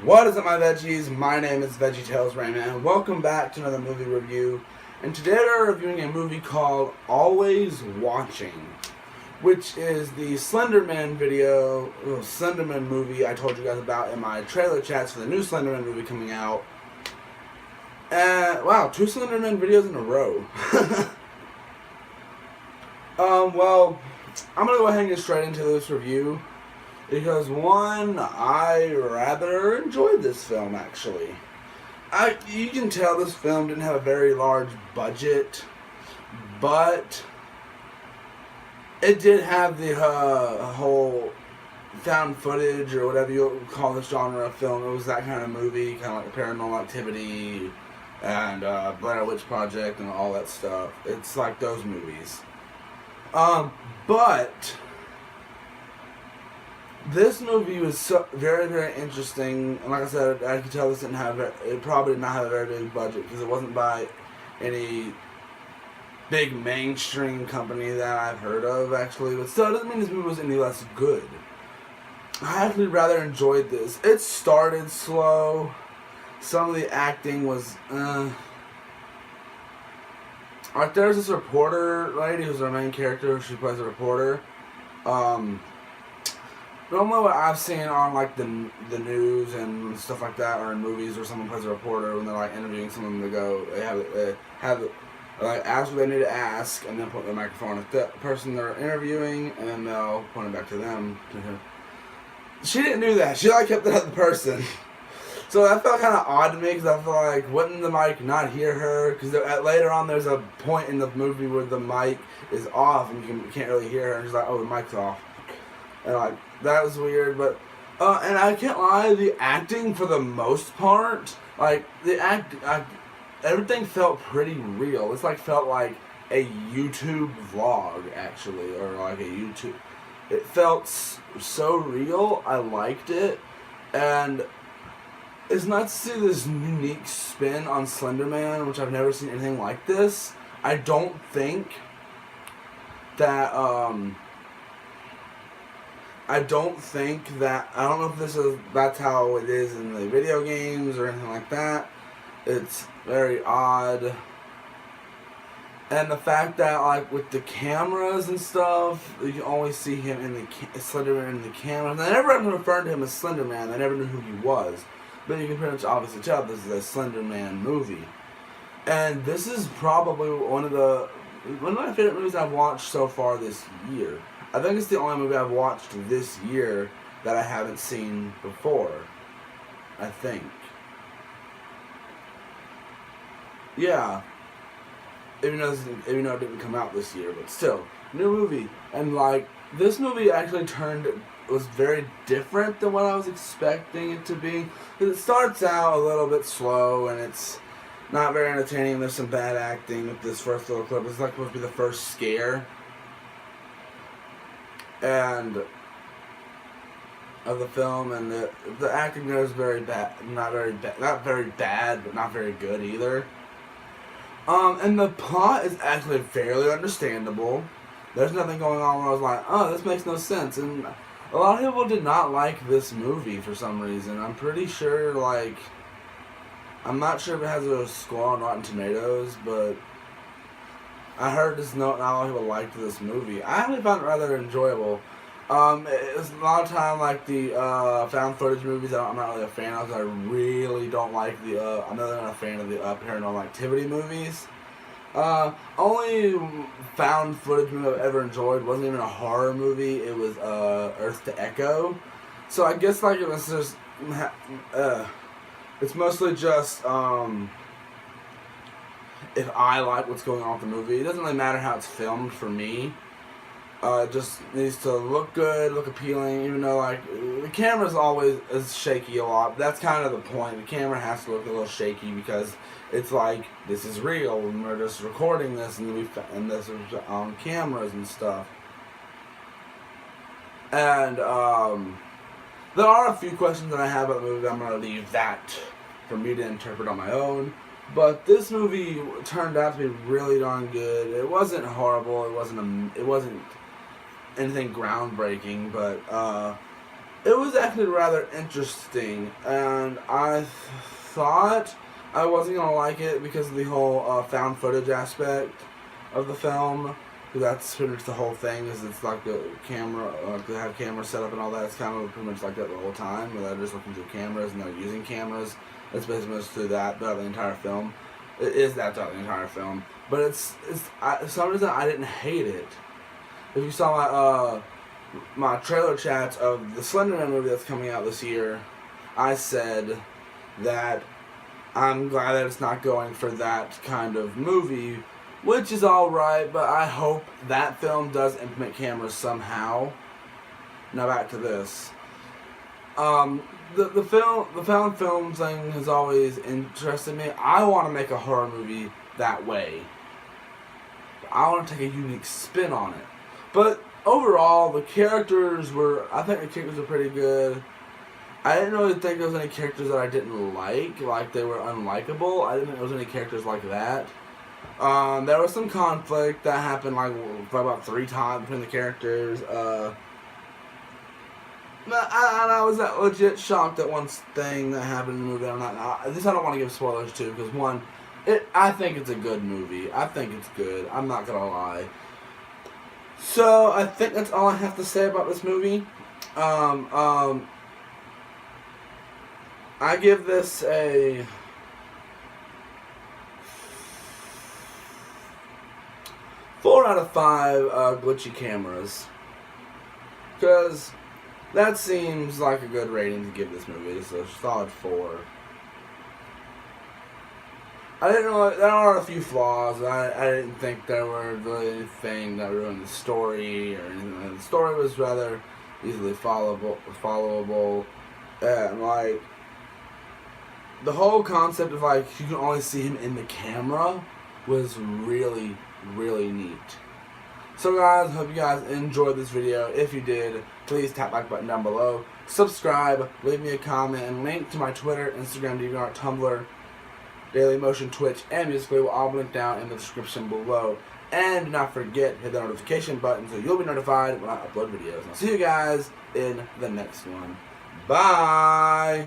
What is up, my veggies? My name is VeggieTales Raymond, and welcome back to another movie review. And today we're reviewing a movie called Always Watching, which is the Slenderman Slenderman movie I told you guys about in my trailer chats for the new Slenderman movie coming out. And wow, 2 Slenderman videos in a row. Well, I'm gonna go ahead and get straight into this review. Because one, I rather enjoyed this film actually. You can tell this film didn't have a very large budget, but it did have the whole found footage or whatever you call this genre of film. It was that kind of movie, kind of like Paranormal Activity and Blair Witch Project and all that stuff. It's like those movies. But this movie was very, very interesting, and like I said, I could tell this it probably did not have a very big budget because it wasn't by any big mainstream company that I've heard of, actually, but still, it doesn't mean this movie was any less good. I actually rather enjoyed this. It started slow. Some of the acting was, like, there's this reporter lady who's our main character. She plays a reporter. Normally what I've seen on like the news and stuff like that, or in movies where someone plays a reporter when they're like interviewing someone, they have like ask what they need to ask and then put the microphone at the person they're interviewing and then they'll point it back to them. She didn't do that. She like kept it at the person. So that felt kind of odd to me because I felt like, wouldn't the mic not hear her? Because later on there's a point in the movie where the mic is off and you can't really hear her, and she's like, oh, the mic's off. And like, that was weird, but, and I can't lie, the acting for the most part, like, everything felt pretty real. It's like, felt like a YouTube vlog, actually, or like it felt so real. I liked it, and it's nice to see this unique spin on Slenderman, which I've never seen anything like this. I don't think that, I don't know if that's how it is in the video games or anything like that. It's very odd. And the fact that, like, with the cameras and stuff, you can always see him Slenderman in the camera. And everyone referred to him as Slenderman. They never knew who he was. But you can pretty much obviously tell this is a Slenderman movie. And this is probably one of my favorite movies I've watched so far this year. I think it's the only movie I've watched this year that I haven't seen before. I think. Yeah. Even though it didn't come out this year, but still. New movie. And like, this movie actually was very different than what I was expecting it to be. Because it starts out a little bit slow and it's not very entertaining. There's some bad acting with this first little clip. It's like supposed to be the first scare. And of the film, and the acting there is very bad, not very bad, but not very good either. And the plot is actually fairly understandable. There's nothing going on where I was like, oh, this makes no sense. And a lot of people did not like this movie for some reason. I'm pretty sure, like, I'm not sure if it has a score on Rotten Tomatoes, but I heard not a lot of people liked this movie. I actually found it rather enjoyable. It's a lot of time like the found footage movies. I'm not really a fan of. I really don't like I'm not a fan of the Paranormal Activity movies. Only found footage movie I've ever enjoyed wasn't even a horror movie. It was Earth to Echo. So I guess like it was just it's mostly just if I like what's going on with the movie. It doesn't really matter how it's filmed for me. It just needs to look good, look appealing, even though, like, the camera's always is shaky a lot. That's kind of the point. The camera has to look a little shaky because it's like, this is real, and we're just recording this, and this is on cameras and stuff. And, there are a few questions that I have about the movie. I'm going to leave that for me to interpret on my own. But this movie turned out to be really darn good. It wasn't horrible. It wasn't anything groundbreaking, but it was actually rather interesting, and I thought I wasn't gonna like it because of the whole found footage aspect of the film. Because that's pretty much the whole thing. Is it's like the camera, they have cameras set up and all that. It's kind of pretty much like that the whole time. Where they're just looking through cameras and they're using cameras. It's basically just through that throughout the entire film. It is that throughout the entire film. But for some reason I didn't hate it. If you saw my trailer chats of the Slender Man movie that's coming out this year, I said that I'm glad that it's not going for that kind of movie, which is alright, but I hope that film does implement cameras somehow. Now back to this. The found film thing has always interested me. I want to make a horror movie that way. I want to take a unique spin on it. But overall, I think the characters were pretty good. I didn't really think there was any characters that I didn't like they were unlikable. I didn't think there was any characters like that. There was some conflict that happened about 3 times between the characters. And I was legit shocked at one thing that happened in the movie. At least I don't want to give spoilers to, because one, I think it's a good movie. I think it's good. I'm not gonna lie. So I think that's all I have to say about this movie. I give this a 4 out of 5 glitchy cameras, because that seems like a good rating to give this movie. It's a solid 4. There are a few flaws. I didn't think there were really anything that ruined the story or anything. The story was rather easily followable, and the whole concept of you can only see him in the camera was really, really neat. So guys, hope you guys enjoyed this video. If you did, please tap like button down below, subscribe, leave me a comment, and link to my Twitter, Instagram, DeviantArt, Tumblr, dailymotion, Twitch, and Musically will all link down in the description below. And do not forget, hit the notification button so you'll be notified when I upload videos. And I'll see you guys in the next one. Bye!